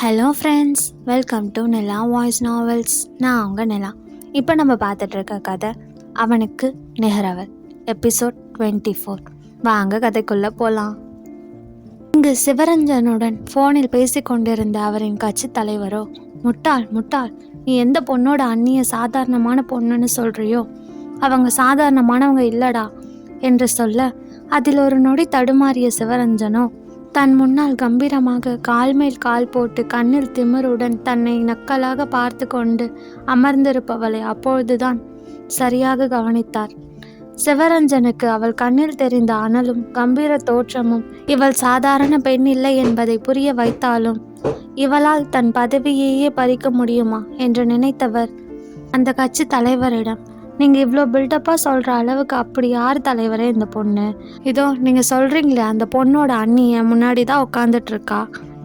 Hello friends, welcome to Nila voice novels. நான் அவங்க நிலா. இப்போ நம்ம பார்த்துட்டு இருக்க கதை அவனுக்கு நிகரவள், எபிசோட் 24. வாங்க கதைக்குள்ளே போகலாம். இங்கு சிவரஞ்சனுடன் ஃபோனில் பேசிக்கொண்டிருந்த அவரின் கட்சி தலைவரோ, முட்டாள் முட்டாள், நீ எந்த பொண்ணோட அண்ணிய சாதாரணமான பொண்ணுன்னு சொல்கிறியோ அவங்க சாதாரணமானவங்க இல்லடா என்று சொல்ல, அதில் ஒரு நொடி தடுமாறிய சிவரஞ்சனோ தன் முன்னால் கம்பீரமாக கால் மேல் கால் போட்டு கண்ணில் திமிருடன் தன்னை நக்கலாக பார்த்து கொண்டு அமர்ந்திருப்பவளை அப்பொழுதுதான் சரியாக கவனித்தார். சிவரஞ்சனுக்கு அவள் கண்ணில் தெரிந்த அனலும் கம்பீர தோற்றமும் இவள் சாதாரண பெண் இல்லை என்பதை புரிய வைத்தாலும், இவளால் தன் பதவியையே பறிக்க முடியுமா என்று நினைத்தவர் அந்த கட்சி தலைவரிடம், நீங்கள் இவ்வளோ பில்டப்பாக சொல்கிற அளவுக்கு அப்படி யார் தலைவரே இந்த பொண்ணு? இதோ நீங்கள் சொல்கிறீங்களே அந்த பொண்ணோட அண்ணியை முன்னாடி தான் உட்காந்துட்ருக்கா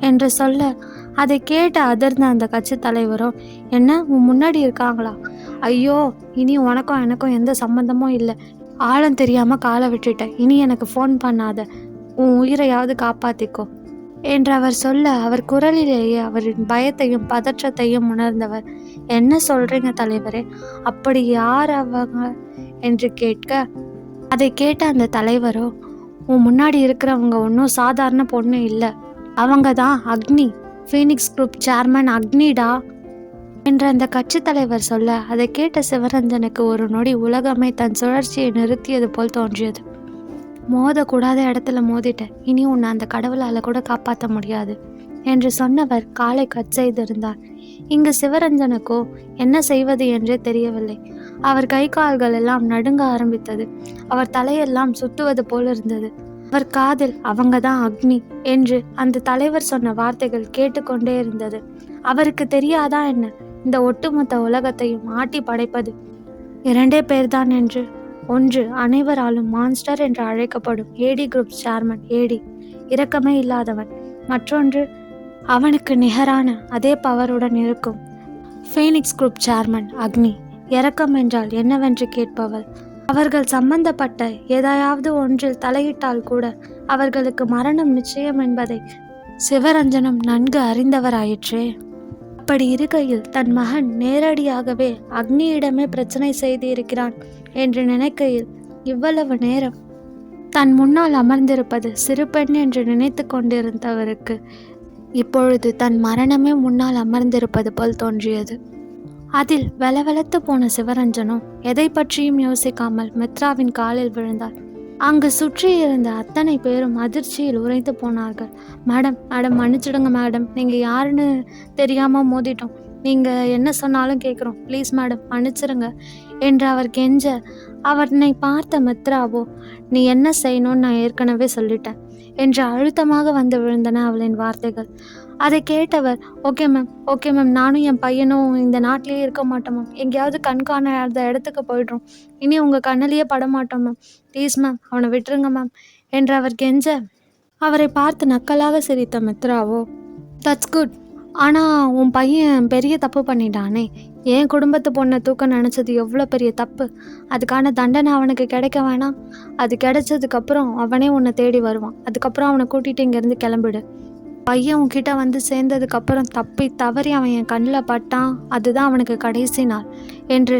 என்று சொல்ல, அதை கேட்டு அதிர்ந்த அந்த கட்சி தலைவரும், என்ன உன் முன்னாடி இருக்காங்களா? ஐயோ, இனி உனக்கும் எனக்கும் எந்த சம்மந்தமும் இல்லை. ஆழம் தெரியாமல் காலை விட்டுட்டேன். இனி எனக்கு ஃபோன் பண்ணாத, உன் உயிரையாவது காப்பாற்றிக்கோ என்று அவர் சொல்ல, அவர் குரலிலேயே அவரின் பயத்தையும் பதற்றத்தையும் உணர்ந்தவர், என்ன சொல்றீங்க தலைவரே, அப்படி யார் அவங்க என்று கேட்க, அதை கேட்ட அந்த தலைவரோ, உன் முன்னாடி இருக்கிறவங்க ஒன்றும் சாதாரண பொண்ணு இல்லை, அவங்க தான் அக்னி, ஃபீனிக்ஸ் குரூப் சேர்மன் அக்னிடா என்று அந்த கட்சி தலைவர் சொல்ல, அதை கேட்ட சிவரஞ்சனுக்கு ஒரு நொடி உலகமே தன் சுழற்சியை நிறுத்தியது போல் தோன்றியது. மோதக்கூடாத இடத்துல மோதிட்டேன், இனி உன்னை அந்த கடவுளால் கூட காப்பாற்ற முடியாது என்று சொன்னவர் காலை கட் செய்திருந்தார். இங்கு சிவரஞ்சனுக்கோ என்ன செய்வது என்றே தெரியவில்லை. அவர் கை கால்கள் எல்லாம் நடுங்க ஆரம்பித்தது. அவர் தலையெல்லாம் சுத்துவது போல் இருந்தது. அவர் காதில் அவங்க தான் அக்னி என்று அந்த தலைவர் சொன்ன வார்த்தைகள் கேட்டுக்கொண்டே இருந்தது. அவருக்கு தெரியாதா என்ன, இந்த ஒட்டுமொத்த உலகத்தையும் ஆட்டி படைப்பது இரண்டே பேர்தான் என்று? ஒன்று அனைவராலும் மான்ஸ்டர் என்று அழைக்கப்படும் ஏடி குரூப் சேர்மன் ஏடி, இரக்கமே இல்லாதவன். மற்றொன்று அவனுக்கு நிகரான அதே பவருடன் இருக்கும் ஃபீனிக்ஸ் குரூப் சேர்மன் அக்னி, இரக்கம் என்றால் என்னவென்று கேட்பவள். அவர்கள் சம்பந்தப்பட்ட ஏதாவது ஒன்றில் தலையிட்டால் கூட அவர்களுக்கு மரணம் நிச்சயம் என்பதை சிவரஞ்சனும் நன்கு அறிந்தவராயிற்றே. அப்படி இருக்கையில் தன் மகன் நேரடியாகவே அக்னியிடமே பிரச்சனை செய்து இருக்கிறான் என்று நினைக்கையில், இவ்வளவு நேரம் தன் முன்னால் அமர்ந்திருப்பது சிறு பெண் என்று நினைத்து கொண்டிருந்தவருக்கு இப்பொழுது தன் மரணமே முன்னால் அமர்ந்திருப்பது போல் தோன்றியது. அதில் வெலவெலத்து போன சிவரஞ்சனும் எதை பற்றியும் யோசிக்காமல் மித்ராவின் காலில் விழுந்தார். அங்கு சுற்றி இருந்த அத்தனை பேரும் அதிர்ச்சியில் உறைந்து போனார்கள். மேடம் மேடம் மன்னிச்சிடுங்க மேடம், நீங்கள் யாருன்னு தெரியாமல் மோதிட்டோம், நீங்கள் என்ன சொன்னாலும் கேட்குறோம், ப்ளீஸ் மேடம் மன்னிச்சிருங்க என்று அவர் கெஞ்ச, அவனை பார்த்த மித்ராவோ, நீ என்ன செய்யணும்னு நான் ஏற்கனவே சொல்லிட்டேன் என்று அழுத்தமாக வந்து விழுந்தன அவளின் வார்த்தைகள். அதை கேட்டவர், ஓகே மேம், நானும் என் பையனும் இந்த நாட்டிலேயே இருக்க மாட்டோம் மேம், எங்கேயாவது கண்காணாத இடத்துக்கு போய்ட்றோம், இனி உங்கள் கண்ணிலேயே படமாட்டோம் மேம், ப்ளீஸ் மேம் அவனை விட்டுருங்க மேம் என்று அவர் கெஞ்ச, அவரை பார்த்து நக்கலாக சிரித்த மித்ராவோ, தட்ஸ் குட், ஆனால் உன் பையன் பெரிய தப்பு பண்ணிட்டானே, என் குடும்பத்து பொண்ணை தூக்க நினச்சது எவ்வளோ பெரிய தப்பு, அதுக்கான தண்டனை அவனுக்கு கிடைக்க வேணாம்? அது கிடைச்சதுக்கப்புறம் அவனே உன்னை தேடி வருவான், அதுக்கப்புறம் அவனை கூட்டிகிட்டு இங்கேருந்து கிளம்பிடு. பையன் உன்கிட்ட வந்து சேர்ந்ததுக்கப்புறம் தப்பி தவறி அவன் என் கண்ணில் பட்டான், அதுதான் அவனுக்கு கடைசி நாள் என்று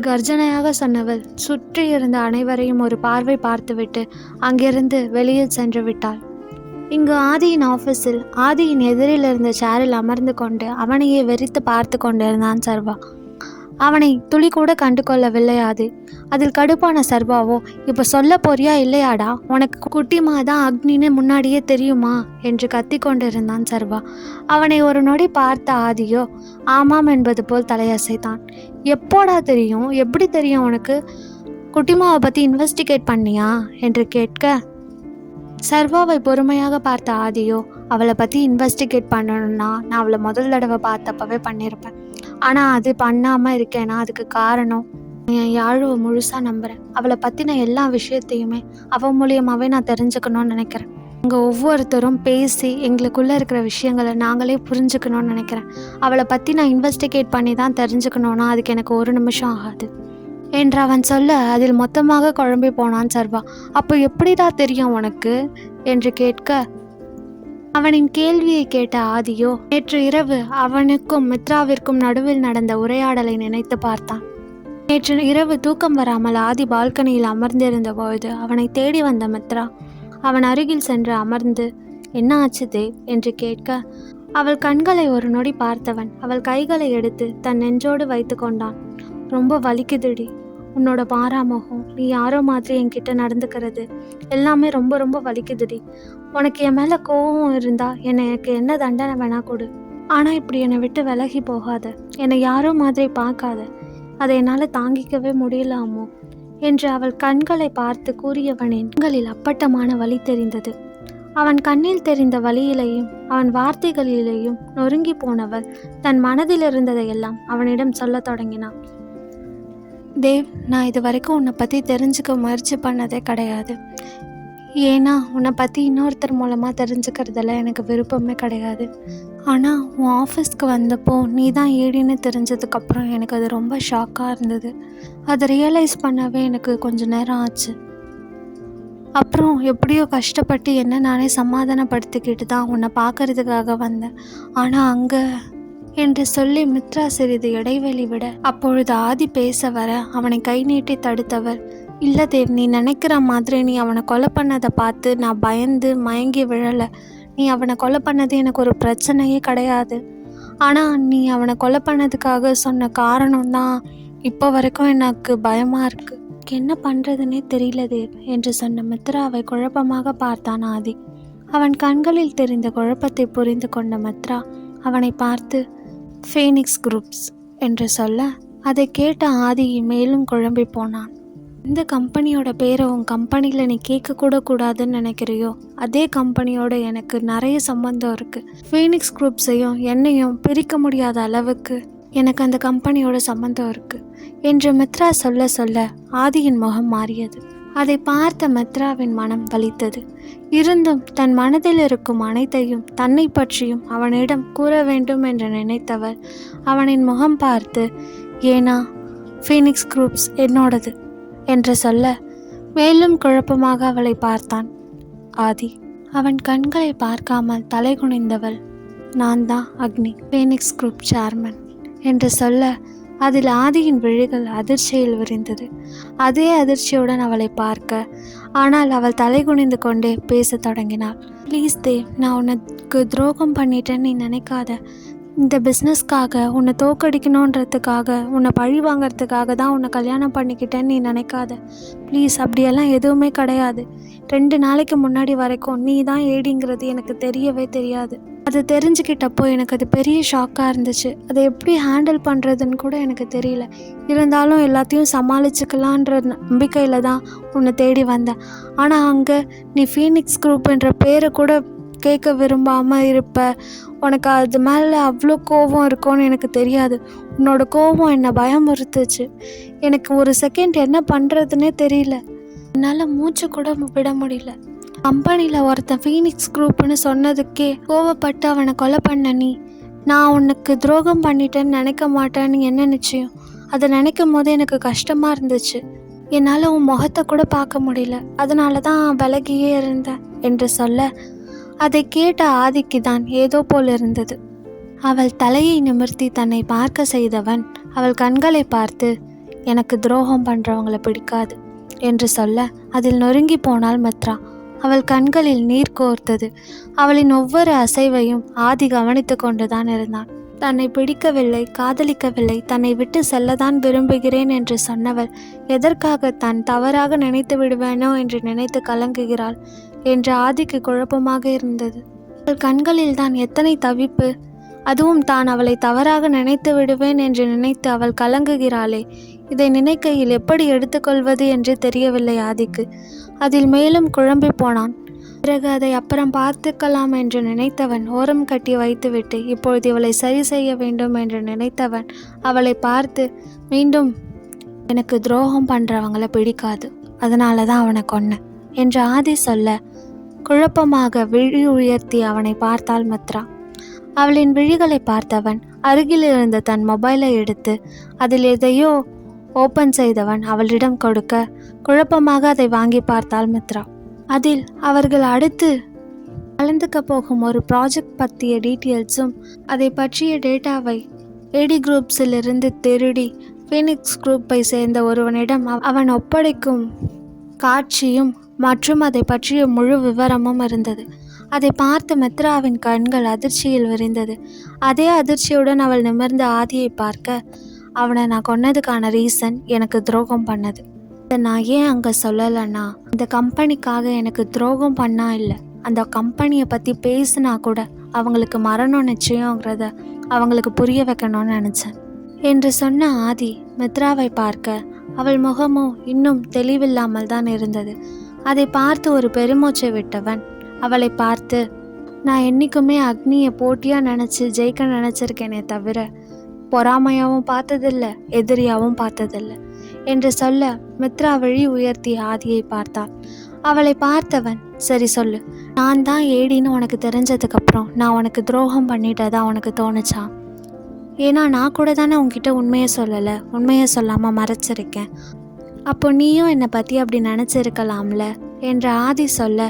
கர்ஜனையாக சொன்னவள் சுற்றி இருந்த அனைவரையும் ஒரு பார்வை பார்த்துவிட்டு அங்கிருந்து வெளியில் சென்று விட்டாள். இங்கு ஆதியின் ஆஃபீஸில் ஆதியின் எதிரில் இருந்த சேரில் அமர்ந்து கொண்டு அவனையே வெறித்து பார்த்து கொண்டிருந்தான் சர்வா. அவனை துளி கூட கண்டு கொள்ளவில்லை ஆதி. அதில் கடுப்பான சர்வாவோ, இப்போ சொல்ல போறியா இல்லையாடா, உனக்கு குட்டிமா தான் அக்னின்னு முன்னாடியே தெரியுமா என்று கத்தி கொண்டிருந்தான் சர்வா. அவனை ஒரு நொடி பார்த்த ஆதியோ ஆமாம் என்பது போல் தலையசைத்தான். எப்போடா தெரியும், எப்படி தெரியும் உனக்கு, குட்டிமாவை பற்றி இன்வெஸ்டிகேட் பண்ணியா என்று கேட்க, சர்வாவை பொறுமையாக பார்த்த ஆதியோ, அவளை பற்றி இன்வெஸ்டிகேட் பண்ணணும்னா நான் அவளை முதல் தடவை பார்த்தப்பவே பண்ணியிருப்பேன், ஆனால் அது பண்ணாமல் இருக்கேன்னா அதுக்கு காரணம் என் யாழுவை முழுசாக நம்புகிறேன், அவளை பற்றின எல்லா விஷயத்தையுமே அவள் மூலியமாகவே நான் தெரிஞ்சுக்கணும்னு நினைக்கிறேன். அங்கே ஒவ்வொருத்தரும் பேசி எங்களுக்குள்ளே இருக்கிற விஷயங்களை நாங்களே புரிஞ்சுக்கணும்னு நினைக்கிறேன். அவளை பற்றி நான் இன்வெஸ்டிகேட் பண்ணி தான் தெரிஞ்சுக்கணுன்னா அதுக்கு எனக்கு ஒரு நிமிஷம் ஆகாது என்று அவன் சொல்ல, அதில் மொத்தமாக குழம்பி போனான் சர்வா. அப்போ எப்படிடா தெரியும் உனக்கு என்று கேட்க, அவனின் கேள்வியை கேட்ட ஆதியோ நேற்று இரவு அவனுக்கும் மித்ராவிற்கும் நடுவில் நடந்த உரையாடலை நினைத்து பார்த்தான். நேற்று இரவு தூக்கம் வராமல் ஆதி பால்கனியில் அமர்ந்திருந்த பொழுது அவனை தேடி வந்த மித்ரா அவன் அருகில் சென்று அமர்ந்து, என்ன ஆச்சு தேவ் என்று கேட்க, அவள் கண்களை ஒரு நொடி பார்த்தவன் அவள் கைகளை எடுத்து தன் நெஞ்சோடு வைத்து கொண்டான். ரொம்ப வலிக்குதுடி, உன்னோட பாராமுகம், நீ யாரோ மாதிரி என்கிட்ட நடந்துக்கிறது எல்லாமே ரொம்ப ரொம்ப வலிக்குதுடி. உனக்கு என் மேலே கோபம் இருந்தா எனக்கு என்ன தண்டனை வேணா கொடு, ஆனால் இப்படி என்னை விட்டு விலகி போகாத, என்னை யாரோ மாதிரி பார்க்காத, அதை என்னால் தாங்கிக்கவே முடியல அம்மோ என்று அவள் கண்களை பார்த்து கூறியவனின் கண்களில் அப்பட்டமான வலி தெரிந்தது. அவன் கண்ணில் தெரிந்த வலியிலேயும் அவன் வார்த்தைகளிலேயும் நொறுங்கி போனவள் தன் மனதில் இருந்ததையெல்லாம் அவனிடம் சொல்ல தொடங்கினான். தேவ், நான் இது வரைக்கும் உன்னை பற்றி தெரிஞ்சுக்க முயற்சி பண்ணதே கிடையாது. ஏன்னா உன்னை பற்றி இன்னொருத்தர் மூலமாக தெரிஞ்சுக்கிறதுல எனக்கு விருப்பமே கிடையாது. ஆனால் உன் ஆஃபீஸ்க்கு வந்தப்போ நீ தான் ஏடின்னு தெரிஞ்சதுக்கப்புறம் எனக்கு அது ரொம்ப ஷாக்காக இருந்தது. அதை ரியலைஸ் பண்ணவே எனக்கு கொஞ்சம் நேரம் ஆச்சு. அப்புறம் எப்படியோ கஷ்டப்பட்டு என்ன நானே சமாதானப்படுத்திக்கிட்டு தான் உன்னை பார்க்கறதுக்காக வந்தேன். ஆனால் அங்கே என்று சொல்லி மித்ரா சிறிது இடைவெளி விட அப்பொழுது ஆதி பேச வர அவனை கை நீட்டி தடுத்தவர், இல்லை தேவ், நீ நினைக்கிற மாதிரி நீ அவனை கொலை பண்ணதை பார்த்து நான் பயந்து மயங்கி விழலை. நீ அவனை கொலை பண்ணது எனக்கு ஒரு பிரச்சனையே கிடையாது. ஆனால் நீ அவனை கொலை பண்ணதுக்காக சொன்ன காரணம் தான் இப்போ வரைக்கும் எனக்கு பயமாக இருக்குது. என்ன பண்ணுறதுன்னே தெரியல தேவ் என்று சொன்ன மித்ராவை குழப்பமாக பார்த்தான் ஆதி. அவன் கண்களில் தெரிந்த குழப்பத்தை புரிந்து கொண்ட மித்ரா அவனை பார்த்து, ஃபீனிக்ஸ் குரூப்ஸ் என்று சொல்ல அதை கேட்ட ஆதி மேலும் குழம்பி போனான். இந்த கம்பெனியோட பேரை உன் கம்பெனியில் நீ கேட்கக்கூட கூடாதுன்னு நினைக்கிறியோ அதே கம்பெனியோட எனக்கு நிறைய சம்பந்தம் இருக்குது. ஃபீனிக்ஸ் குரூப்ஸையும் என்னையும் பிரிக்க முடியாத அளவுக்கு எனக்கு அந்த கம்பெனியோட சம்பந்தம் இருக்குது என்று மித்ரா சொல்ல சொல்ல ஆதியின் முகம் மாறியது. அதை பார்த்த மித்ராவின் மனம் வலித்தது. இருந்தும் தன் மனதில் இருக்கும் அனைத்தையும் தன்னை பற்றியும் அவனிடம் கூற வேண்டும் என்று நினைத்தவர் அவனின் முகம் பார்த்து, ஏனா ஃபீனிக்ஸ் குரூப்ஸ் என்னோடது என்று சொல்ல மேலும் குழப்பமாக அவளை பார்த்தான் ஆதி. அவன் கண்களை பார்க்காமல் தலை குனிந்தவள், நான் தான் அக்னி, ஃபீனிக்ஸ் குரூப் சேர்மன் என்று சொல்ல அதில் ஆதியின் விழிகள் அதிர்ச்சியில் விரிந்தது. அதே அதிர்ச்சியுடன் அவளை பார்க்க, ஆனால் அவள் தலை குனிந்து கொண்டே பேச தொடங்கினாள். ப்ளீஸ் தேவ், நான் உனக்கு துரோகம் பண்ணிட்டேன்னு நீ நினைக்காத. இந்த பிஸ்னஸ்க்காக உன்னை தோக்கடிக்கணுன்றதுக்காக உன்னை பழி வாங்கிறதுக்காக தான் உன்னை கல்யாணம் பண்ணிக்கிட்டேன்னு நீ நினைக்காத. ப்ளீஸ், அப்படியெல்லாம் எதுவுமே கிடையாது. 2 நாளைக்கு முன்னாடி வரைக்கும் நீ தான் ஏடிங்கிறது எனக்கு தெரியவே தெரியாது. அது தெரிஞ்சுக்கிட்டப்போ எனக்கு அது பெரிய ஷாக்காக இருந்துச்சு. அதை எப்படி ஹேண்டில் பண்ணுறதுன்னு கூட எனக்கு தெரியல. இருந்தாலும் எல்லாத்தையும் சமாளிச்சுக்கலான்ற நம்பிக்கையில் தான் உன்னை தேடி வந்தேன். ஆனால் அங்கே நீ ஃபீனிக்ஸ் குரூப்ன்ற பேரை கூட கேட்க விரும்பாமல் இருப்ப. உனக்கு அது மேலே அவ்வளோ கோபம் இருக்கும்னு எனக்கு தெரியாது. உன்னோட கோபம் என்னை பயமுறுத்துச்சு. எனக்கு ஒரு செகண்ட் என்ன பண்ணுறதுன்னே தெரியல. என்னால் மூச்சு கூட விட முடியல. கம்பெனியில் ஒருத்தன் ஃபீனிக்ஸ் குரூப்னு சொன்னதுக்கே கோவப்பட்டு அவனை கொலை பண்ண நீ, நான் உனக்கு துரோகம் பண்ணிட்டேன்னு நினைக்க மாட்டேன்னு என்ன நிச்சயம்? அதை நினைக்கும் போது எனக்கு கஷ்டமாக இருந்துச்சு. என்னால் உன் முகத்தை கூட பார்க்க முடியல. அதனால தான் விலகியே இருந்தேன் என்று சொல்ல அதை கேட்ட ஆதிக்கு தான் ஏதோ போல் இருந்தது. அவள் தலையை நிமிர்த்தி தன்னை பார்க்க செய்தவன் அவள் கண்களை பார்த்து, எனக்கு துரோகம் பண்ணுறவங்கள பிடிக்காது என்று சொல்ல அதில் நொறுங்கி போனாள் மித்ரா. அவள் கண்களில் நீர் கோர்த்தது. அவளின் ஒவ்வொரு அசைவையும் ஆதி கவனித்து கொண்டுதான் இருந்தான். தன்னை பிடிக்கவில்லை, காதலிக்கவில்லை, தன்னை விட்டு செல்லதான் விரும்புகிறேன் என்று சொன்னவள் எதற்காக தான் தவறாக நினைத்து விடுவேனோ என்று நினைத்து கலங்குகிறாள் என்று ஆதிக்கு குழப்பமாக இருந்தது. அவள் கண்களில் தான் எத்தனை தவிப்பு! அதுவும் தான் அவளை தவறாக நினைத்து விடுவேன் என்று நினைத்து அவள் கலங்குகிறாளே, இதை நினைக்கையில் எப்படி எடுத்துக்கொள்வது என்று தெரியவில்லை ஆதிக்கு. அதில் மேலும் குழம்பி போனான். பிறகு அதை அப்புறம் பார்த்துக்கலாம் என்று நினைத்தவன் ஓரம் கட்டி வைத்துவிட்டு இப்பொழுது இவளை சரி செய்ய வேண்டும் என்று நினைத்தவன் அவளை பார்த்து மீண்டும், எனக்கு துரோகம் பண்ணுறவங்கள பிடிக்காது, அதனால தான் அவனை கொன்னேன் என்று ஆதி சொல்ல குழப்பமாக விழி உயர்த்தி அவனை பார்த்தாள் மித்ரா. அவளின் விழிகளை பார்த்தவன் அருகில் இருந்த தன் மொபைலை எடுத்து அதில் எதையோ ஓப்பன் செய்தவன் அவளிடம் கொடுக்க குழப்பமாக அதை வாங்கி பார்த்தாள் மித்ரா. அதில் அவர்கள் அடுத்து கலந்துக்க போகும் ஒரு ப்ராஜெக்ட் பற்றிய டீட்டெயில்ஸும் அதை பற்றிய டேட்டாவை ஏடி குரூப்ஸிலிருந்து திருடி ஃபீனிக்ஸ் குரூப்பை சேர்ந்த ஒருவனிடம் அவன் ஒப்படைக்கும் காட்சியும் மற்றும் அதை பற்றிய முழு விவரமும் இருந்தது. அதை பார்த்த மித்ராவின் கண்கள் அதிர்ச்சியில் விரிந்தது. அதே அதிர்ச்சியுடன் அவள் நிமிர்ந்து ஆதியை பார்க்க, அவனை நான் கொன்னதுக்கான ரீசன் எனக்கு துரோகம் பண்ணது. இதை நான் ஏன் அங்கே சொல்லலைன்னா, இந்த கம்பெனிக்காக எனக்கு துரோகம் பண்ணா இல்லை, அந்த கம்பெனியை பற்றி பேசினா கூட அவங்களுக்கு மரணம் நிச்சயங்கிறத அவங்களுக்கு புரிய வைக்கணும்னு நினச்சேன் என்று சொன்ன ஆதி மித்ராவை பார்க்க அவள் முகமோ இன்னும் தெளிவில்லாமல் தான் இருந்தது. அதை பார்த்து ஒரு பெருமூச்சை விட்டவன் அவளை பார்த்து, நான் என்றைக்குமே அக்னியை போட்டியாக நினச்சி ஜெயிக்க நினச்சிருக்கேனே தவிர பொறாமையாகவும் பார்த்ததில்லை, எதிரியாகவும் பார்த்ததில்லை என்று சொல்ல மித்ரா வழி உயர்த்தி ஆதியை பார்த்தாள். அவளை பார்த்தவன், சரி சொல்லு, நான் தான் ஏடின்னு உனக்கு தெரிஞ்சதுக்கப்புறம் நான் உனக்கு துரோகம் பண்ணிட்டதா உனக்கு தோணுச்சா? ஏன்னா நான் கூட தானே உன்கிட்ட உண்மையை சொல்லலை, உண்மையை சொல்லாமல் மறைச்சிருக்கேன். அப்போ நீயும் என்னை பற்றி அப்படி நினச்சிருக்கலாம்ல என்று ஆதி சொல்ல,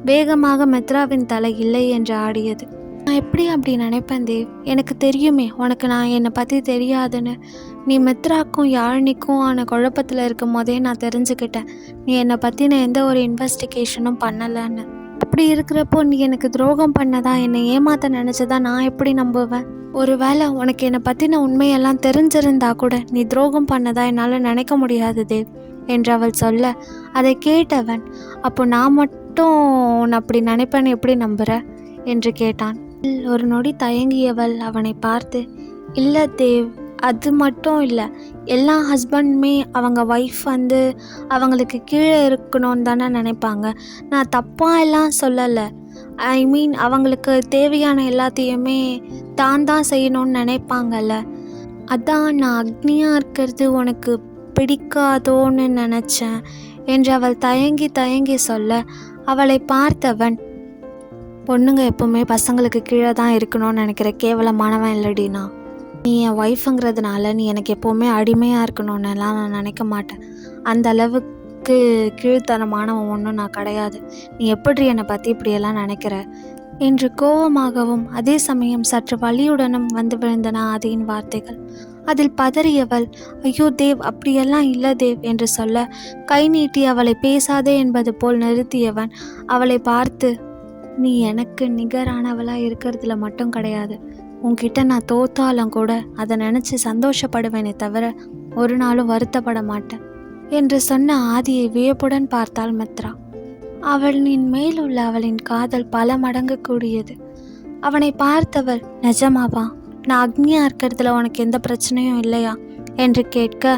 வேகமாக மித்ராவின் தலை இல்லை என்று ஆடியது. நான் எப்படி அப்படி நினைப்பேன் தேவ், எனக்கு தெரியுமே உனக்கு நான் என்னை பற்றி தெரியாதுன்னு. நீ மித்ராக்கும் யாழினிக்கும் ஆன குழப்பத்தில் இருக்கும் போதே நான் தெரிஞ்சுக்கிட்டேன் நீ என்னை பற்றின எந்த ஒரு இன்வெஸ்டிகேஷனும் பண்ணலைன்னு. அப்படி இருக்கிறப்போ நீ எனக்கு துரோகம் பண்ணதா, என்னை ஏமாத்த நினச்சதா நான் எப்படி நம்புவேன்? ஒருவேளை உனக்கு என்னை பற்றின உண்மையெல்லாம் தெரிஞ்சிருந்தா கூட நீ துரோகம் பண்ணதா என்னால் நினைக்க முடியாது தேவ் என்று அவள் சொல்ல, அதை கேட்டவன், அப்போ நான் மட்டும் உன்னை அப்படி நினைப்பேன்னு எப்படி நம்புகிற என்று கேட்டான். ஒரு நொடி தயங்கியவள் அவனை பார்த்து, இல்லை தேவ், அது மட்டும் இல்லை, எல்லா ஹஸ்பண்டுமே அவங்க ஒய்ஃப் அவங்களுக்கு கீழே இருக்கணும்னு தானே நினைப்பாங்க. நான் தப்பாக எல்லாம் சொல்லலை. ஐ மீன் அவங்களுக்கு தேவையான எல்லாத்தையுமே தான் செய்யணும்னு நினைப்பாங்கல்ல. அதான் நான் அக்னியாக இருக்கிறது உனக்கு பிடிக்காதோன்னு நினச்சேன் என்று அவள் தயங்கி சொல்ல, அவளை பார்த்தவன், பொண்ணுங்க எப்போவுமே பசங்களுக்கு கீழே தான் இருக்கணும்னு நினைக்கிற கேவலமானவன் இல்லடினா. நீ என் ஒய்ஃபுங்கிறதுனால நீ எனக்கு எப்போவுமே அடிமையாக இருக்கணும்னுலாம் நான் நினைக்க மாட்டேன். அந்த அளவுக்கு கீழ்த்தனமானவன் ஒன்றும் நான் கிடையாது. நீ எப்படி என்னை பற்றி இப்படியெல்லாம் நினைக்கிற என்று கோபமாகவும் அதே சமயம் சற்று வலியுடனும் வந்து விழுந்தன ஆதியின் வார்த்தைகள். அதில் பதறியவள், ஐயோ தேவ், அப்படியெல்லாம் இல்லை தேவ் என்று சொல்ல, கை நீட்டி அவளை பேசாதே என்பது போல் நிறுத்தியவன் அவளை பார்த்து, நீ எனக்கு நிகரானவளாக இருக்கிறதுல மட்டும் கிடையாது, உன்கிட்ட நான் தோத்தாலும் கூட அதை நினச்சி சந்தோஷப்படுவேனே தவிர ஒரு நாளும் வருத்தப்பட மாட்டேன் என்று சொன்ன ஆதியை வியப்புடன் பார்த்தாள் மித்ரா. அவளின் மேல் உள்ள அவளின் காதல் பல மடங்கு கூடியது. அவனை பார்த்தவள், நிஜமாவா? நான் அக்னியாக இருக்கிறதுல உனக்கு எந்த பிரச்சனையும் இல்லையா என்று கேட்க,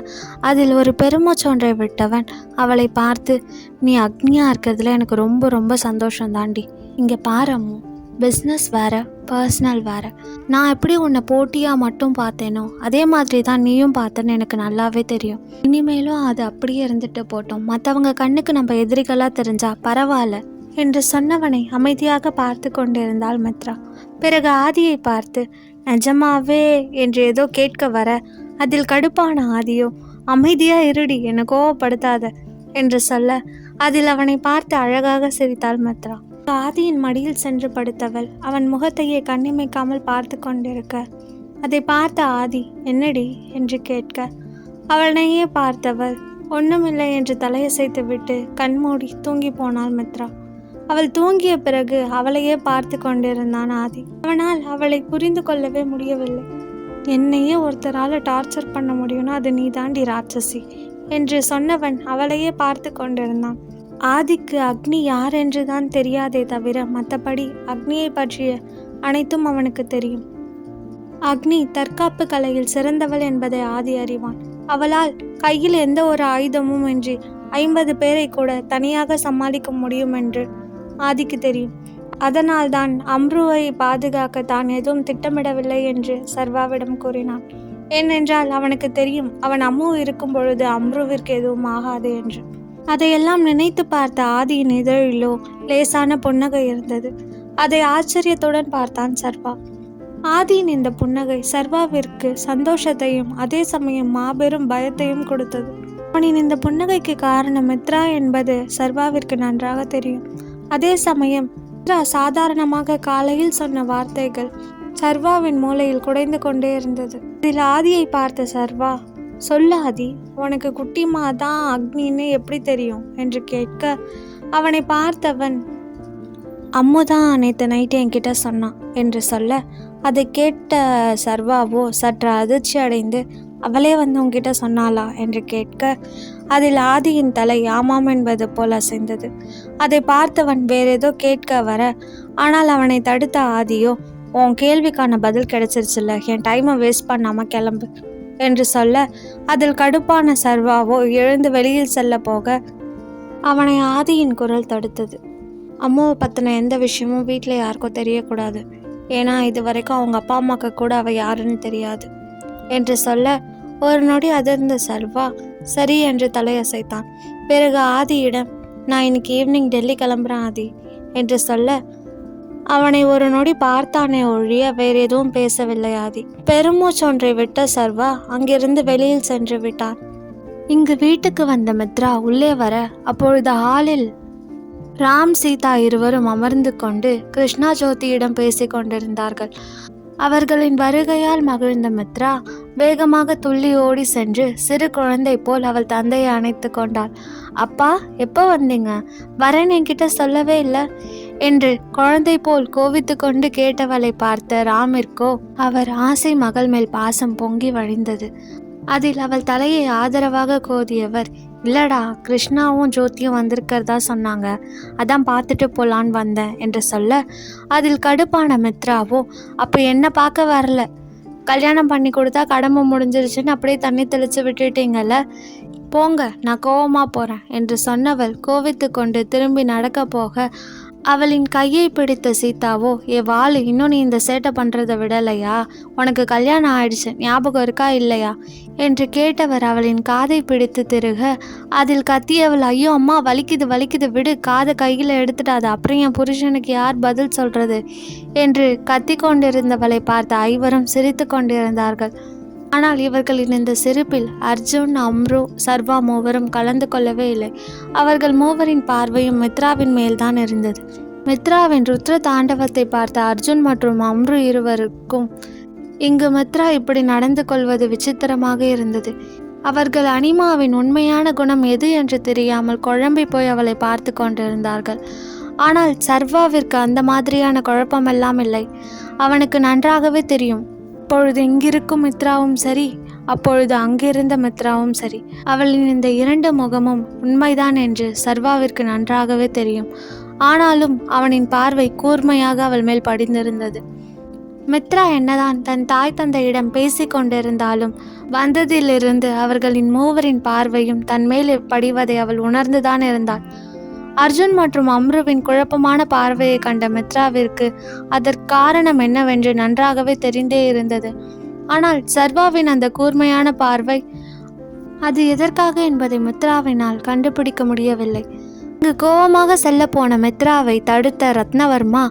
அதில் ஒரு பெருமூச்சொன்றை விட்டவன் அவளை பார்த்து, நீ அக்னியாக இருக்கிறதுல எனக்கு ரொம்ப ரொம்ப சந்தோஷம் தாண்டி. இங்கே பாரம்மு, பிஸ்னஸ் வேறு, பர்சனல் வேறு. நான் எப்படி உன்னை போட்டியாக மட்டும் பார்த்தேனோ அதே மாதிரி தான் நீயும் பார்த்தேன்னு எனக்கு நல்லாவே தெரியும். இனிமேலும் அது அப்படியே இருந்துட்டு போட்டோம், மற்றவங்க கண்ணுக்கு நம்ம எதிரிகளாக தெரிஞ்சா பரவாயில்ல என்று சொன்னவனை அமைதியாக பார்த்து கொண்டிருந்தாள் மித்ரா. பிறகு ஆதியை பார்த்து, நிஜமாவே என்று ஏதோ கேட்க வர, அதில் கடுப்பான ஆதியோ, அமைதியாக இருடி, என்னை கோவப்படுத்தாத என்று சொல்ல, அதில் அவனை பார்த்து அழகாக சிரித்தாள் மித்ரா. ஆதியின் மடியில் சென்று படுத்தவள் அவன் முகத்தையே கண்ணிமைக்காமல் பார்த்து கொண்டிருக்க, அதை பார்த்த ஆதி, என்னடி என்று கேட்க, அவனையே பார்த்தவள் ஒன்றுமில்லை என்று தலையசைத்து விட்டு கண்மூடி தூங்கி போனாள் மித்ரா. அவள் தூங்கிய பிறகு அவளையே பார்த்து கொண்டிருந்தான் ஆதி. அவனால் அவளை புரிந்து கொள்ளவே முடியவில்லை. என்னையே ஒருத்தரால் டார்ச்சர் பண்ண முடியும்னா அது நீ தாண்டி ராட்சசி என்று சொன்னவன் அவளையே பார்த்து கொண்டிருந்தான். ஆதிக்கு அக்னி யார் என்று தான் தெரியாதே தவிர மற்றபடி அக்னியை பற்றிய அனைத்தும் அவனுக்கு தெரியும். அக்னி தற்காப்பு கலையில் சிறந்தவள் என்பதை ஆதி அறிவான். அவளால் கையில் எந்த ஒரு ஆயுதமும் இன்றி 50 பேரை கூட தனியாக சமாளிக்க முடியும் என்று ஆதிக்கு தெரியும். அதனால்தான் அம்ருவை பாதுகாக்க தான் எதுவும் திட்டமிடவில்லை என்று சர்வாவிடம் கூறினான். ஏனென்றால் அவனுக்கு தெரியும், அவன் அம்மு இருக்கும் பொழுது அம்ருவிற்கு எதுவும் ஆகாது என்று. அதையெல்லாம் நினைத்து பார்த்த ஆதியின் இதழிலோ லேசான புன்னகை இருந்தது. அதை ஆச்சரியத்துடன் பார்த்தான் சர்வா. ஆதியின் இந்த புன்னகை சர்வாவிற்கு சந்தோஷத்தையும் அதே சமயம் மாபெரும் பயத்தையும் கொடுத்தது. அவனின் இந்த புன்னகைக்கு காரணம் மித்ரா என்பது சர்வாவிற்கு நன்றாக தெரியும். அதே சமயம் சாதாரணமாக காலையில் சொன்ன வார்த்தைகள் சர்வாவின் மூளையில் குடைந்து கொண்டே இருந்தது. இதில் ஆதியை பார்த்த சர்வா, சொல்ல ஆதி, உனக்கு குட்டிமா தான் அக்னின்னு எப்படி தெரியும் என்று கேட்க, அவனை பார்த்தவன், அம்முதான் நேற்று நைட்டு என்கிட்ட சொன்னான் என்று சொல்ல, அதை கேட்ட சர்வாவோ சற்று அதிர்ச்சி அடைந்து, அவளே வந்து உன்கிட்ட சொன்னாளா என்று கேட்க, அதில் ஆதியின் தலை ஆமாம் என்பது போல் அசைந்தது. அதை பார்த்தவன் வேறேதோ கேட்க வர, ஆனால் அவனை தடுத்த ஆதியோ, உன் கேள்விக்கான பதில் கிடைச்சிருச்சுல்ல, என் டைமை வேஸ்ட் பண்ணாமல் கிளம்பு என்று சொல்ல, அதில் கடுப்பான சர்வாவோ எழுந்து வெளியில் செல்ல போக அவனை ஆதியின் குரல் தடுத்தது. அம்மாவை பற்றின எந்த விஷயமும் வீட்டில் யாருக்கும் தெரியக்கூடாது, ஏன்னா இது வரைக்கும் அவங்க அப்பா அம்மாவுக்கு கூட அவள் யாருன்னு தெரியாது என்று சொல்ல, ஒரு நொடி அதிர்ந்த சர்வா சரி என்று தலையசைத்தான். பிறகு ஆதியிடம், நான் இன்னைக்கு ஈவினிங் டெல்லி கிளம்புறேன் ஆதி என்று சொல்ல, அவனை ஒரு நொடி பார்த்தானே ஒழிய வேற எதுவும் பேசவில்லை ஆதி. பெருமூச்சொன்றை விட்ட சர்வா அங்கிருந்து வெளியில் சென்று விட்டான். இங்கு வீட்டுக்கு வந்த மித்ரா உள்ளே வர, அப்பொழுது ஹாலில் ராம் சீதா இருவரும் அமர்ந்து கொண்டு கிருஷ்ணா ஜோதியிடம் பேசிக் கொண்டிருந்தார்கள். அவர்களின் வருகையால் மகிழ்ந்த மித்ரா வேகமாக துள்ளி ஓடி சென்று சிறு குழந்தை போல் அவள் தந்தையை அணைத்து கொண்டாள். அப்பா, எப்போ வந்தீங்க? வரேன் என்கிட்ட சொல்லவே இல்லை என்று குழந்தை போல் கோவித்து கொண்டு கேட்டவளை பார்த்த ராமிற்கோ அவர் ஆசை மகள் மேல் பாசம் பொங்கி வழிந்தது. அதில் அவள் தலையை ஆதரவாக கோதியவர், இல்லடா, கிருஷ்ணாவும் ஜோதியும் வந்திருக்கிறதா சொன்னாங்க, அதான் பார்த்துட்டு போலான்னு வந்தேன் என்று சொல்ல, அதில் கடுப்பான மித்ராவோ, அப்போ என்ன பார்க்க வரல, கல்யாணம் பண்ணி கொடுத்தா கடமை முடிஞ்சிருச்சுன்னு அப்படியே தண்ணி தெளித்து விட்டுட்டீங்கல்ல, போங்க, நான் கோவமா போகிறேன் என்று சொன்னவள் கோவித்து கொண்டு திரும்பி நடக்க போக, அவளின் கையை பிடித்த சீதாவோ, வாள், இன்னும் நீ இந்த சேட்டை பண்ணுறதை விடலையா? உனக்கு கல்யாணம் ஆயிடுச்சு, ஞாபகம் இருக்கா இல்லையா என்று கேட்டவர் அவளின் காதை பிடித்து திருக, அதில் கத்தியவள், ஐயோ அம்மா, வலிக்குது வலிக்குது, விடு, காதை கையில் எடுத்துட்டாது, அப்புறம் என் புருஷனுக்கு யார் பதில் சொல்கிறது என்று கத்தி கொண்டிருந்தவளை பார்த்த ஐவரும் சிரித்து கொண்டிருந்தார்கள். ஆனால் இவர்களின் இந்த சிரிப்பில் அர்ஜுன், அம்ரு, சர்வா மூவரும் கலந்து கொள்ளவே இல்லை. அவர்கள் மூவரின் பார்வையும் மித்ராவின் மேல்தான் இருந்தது. மித்ராவின் ருத்ர தாண்டவத்தை பார்த்த அர்ஜுன் மற்றும் அம்ரு இருவருக்கும் இங்கு மித்ரா இப்படி நடந்து கொள்வது விசித்திரமாக இருந்தது. அவர்கள் அனிமாவின் உண்மையான குணம் எது என்று தெரியாமல் குழம்பி போய் அவளை பார்த்து கொண்டிருந்தார்கள். ஆனால் சர்வாவிற்கு அந்த மாதிரியான குழப்பமெல்லாம் இல்லை. அவனுக்கு நன்றாகவே தெரியும், அப்பொழுது இங்கிருக்கும் மித்ராவும் சரி, அப்பொழுது அங்கிருந்த மித்ராவும் சரி, அவளின் இந்த இரண்டு முகமும் உண்மைதான் என்று சர்வாவிற்கு நன்றாகவே தெரியும். ஆனாலும் அவனின் பார்வை கூர்மையாக அவள் மேல் படிந்திருந்தது. மித்ரா என்னதான் தன் தாய் தந்தையிடம் பேசி கொண்டிருந்தாலும் வந்ததிலிருந்து அவர்களின் மூவரின் பார்வையும் தன் மேல் படிவதை அவள் உணர்ந்துதான் இருந்தாள். அர்ஜுன் மற்றும் அம்ருவின் குழப்பமான பார்வையை கண்ட மித்ராவிற்கு அதற்கு காரணம் என்னவென்று நன்றாகவே தெரிந்தே இருந்தது. ஆனால் சர்வாவின் அந்த கூர்மையான பார்வை அது எதற்காக என்பதை மித்ராவினால் கண்டுபிடிக்க முடியவில்லை. இங்கு கோபமாக செல்ல போன மித்ராவை தடுத்த ரத்னவர்மா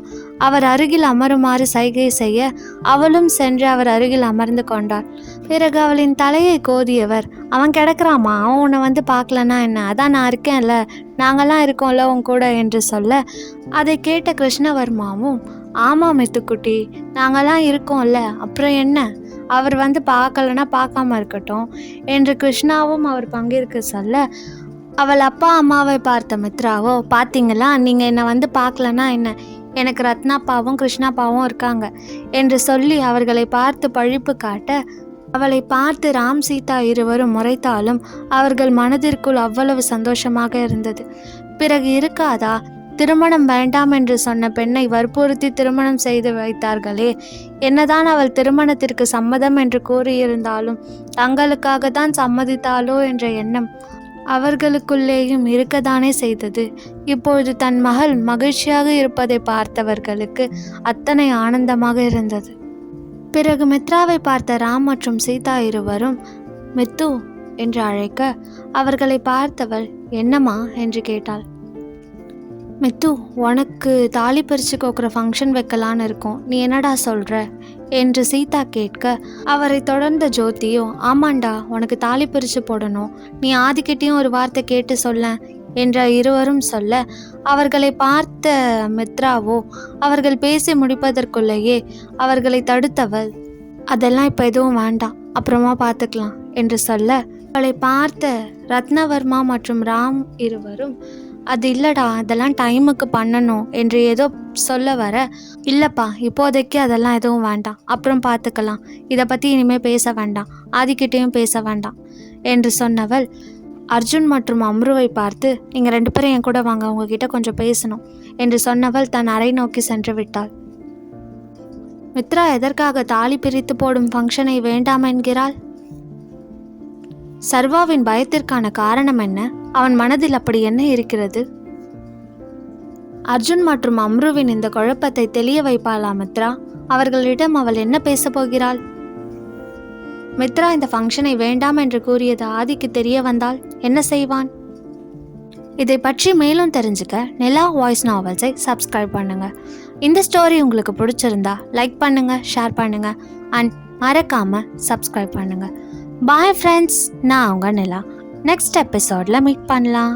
அவர் அருகில் அமருமாறு சைகை செய்ய அவளும் சென்று அவர் அருகில் அமர்ந்து கொண்டாள். பிறகு அவளின் தலையை கோதியவர், அவன் கிடக்கிறாமா, அவன் உன்னை வந்து பார்க்கலன்னா என்ன, அதான் நான் இருக்கேன்ல, நாங்கள்லாம் இருக்கோம்ல உன் கூட என்று சொல்ல, அதை கேட்ட கிருஷ்ணவர்மாவும், ஆமாம் மெத்துக்குட்டி, நாங்கள்லாம் இருக்கோம்ல, அப்புறம் என்ன, அவர் வந்து பார்க்கலன்னா பார்க்காம இருக்கட்டும் என்று கிருஷ்ணாவும் அவர் பங்கிற்கு சொல்ல, அவள் அப்பா அம்மாவை பார்த்த மித்ராவோ, பார்த்தீங்களா, நீங்கள் என்னை வந்து பார்க்கலன்னா என்ன, எனக்கு ரத்னாப்பாவும் கிருஷ்ணாப்பாவும் இருக்காங்க என்று சொல்லி அவர்களை பார்த்து பழிப்பு காட்ட, அவளை பார்த்து ராம் சீதா இருவரும் முறைத்தாலும் அவர்கள் மனதிற்குள் அவ்வளவு சந்தோஷமாக இருந்தது. பிறகு இருக்காதா, திருமணம் வேண்டாம் என்று சொன்ன பெண்ணை வற்புறுத்தி திருமணம் செய்து வைத்தார்களே, என்னதான் அவள் திருமணத்திற்கு சம்மதம் என்று கூறியிருந்தாலும் தங்களுக்காக தான் சம்மதித்தாளோ என்ற எண்ணம் அவர்களுக்குள்ளேயும் இருக்கத்தானே செய்தது. இப்பொழுது தன் மகள் மகிழ்ச்சியாக இருப்பதை பார்த்தவர்களுக்கு அத்தனை ஆனந்தமாக இருந்தது. பிறகு மித்ராவை பார்த்த ராம் மற்றும் சீதா இருவரும் மித்து என்று அழைக்க, அவர்களை பார்த்தவள், என்னம்மா என்று கேட்டாள். மித்து, உனக்கு தாலி பறிச்சு கோக்குற ஃபங்க்ஷன் வைக்கலான்னு இருக்கோம், நீ என்னடா சொல்கிற என்று சீதா கேட்க, அவரை தொடர்ந்த ஜோதியோ, ஆமாண்டா, உனக்கு தாலி பறிச்சு போடணும், நீ ஆதிக்கிட்டையும் ஒரு வார்த்தை கேட்டு சொல்ல, என்ற இருவரும் சொல்ல, அவர்களை பார்த்த மித்ராவோ அவர்கள் பேசி முடிப்பதற்குள்ளேயே அவர்களை தடுத்தவள், அதெல்லாம் இப்போ எதுவும் வேண்டாம், அப்புறமா பார்த்துக்கலாம் என்று சொல்ல, அவளை பார்த்த ரத்னவர்மா மற்றும் ராம் இருவரும், அது இல்லடா, அதெல்லாம் டைமுக்கு பண்ணணும் என்று ஏதோ சொல்ல வர, இல்லைப்பா இப்போதைக்கு அதெல்லாம் எதுவும் வேண்டாம், அப்புறம் பார்த்துக்கலாம், இதை பற்றி இனிமேல் பேச வேண்டாம், ஆதிக்கிட்டேயும் பேச வேண்டாம் என்று சொன்னவள் அர்ஜுன் மற்றும் அம்ருவை பார்த்து, நீங்கள் 2 பேரும் என் கூட வாங்க, உங்ககிட்ட கொஞ்சம் பேசணும் என்று சொன்னவள் தன் அறை நோக்கி சென்று விட்டாள். மித்ரா எதற்காக தாலி பிரித்து போடும் ஃபங்க்ஷனை வேண்டாம் என்கிறாள்? சர்வாவின் பயத்திற்கான காரணம் என்ன? அவன் மனதில் அப்படி என்ன இருக்கிறது? அர்ஜுன் மற்றும் அம்ருவின் இந்த குழப்பத்தை தெளிய வைப்பாளா மித்ரா? அவர்களிடம் அவள் என்ன பேச போகிறாள்? மித்ரா இந்த ஃபங்க்ஷனை வேண்டாம் என்று கூறியது ஆதிக்கு தெரிய வந்தால் என்ன செய்வான்? இதை பற்றி மேலும் தெரிஞ்சுக்க நிலா வாய்ஸ் நாவல்ஸை சப்ஸ்கிரைப் பண்ணுங்க. இந்த ஸ்டோரி உங்களுக்கு பிடிச்சிருந்தா லைக் பண்ணுங்க, ஷேர் பண்ணுங்க அண்ட் மறக்காம சப்ஸ்கிரைப் பண்ணுங்க. பாய் ஃப்ரெண்ட்ஸ், நான் உங்க நிலா. நெக்ஸ்ட் எபிசோட்ல மீட் பண்ணலாம்.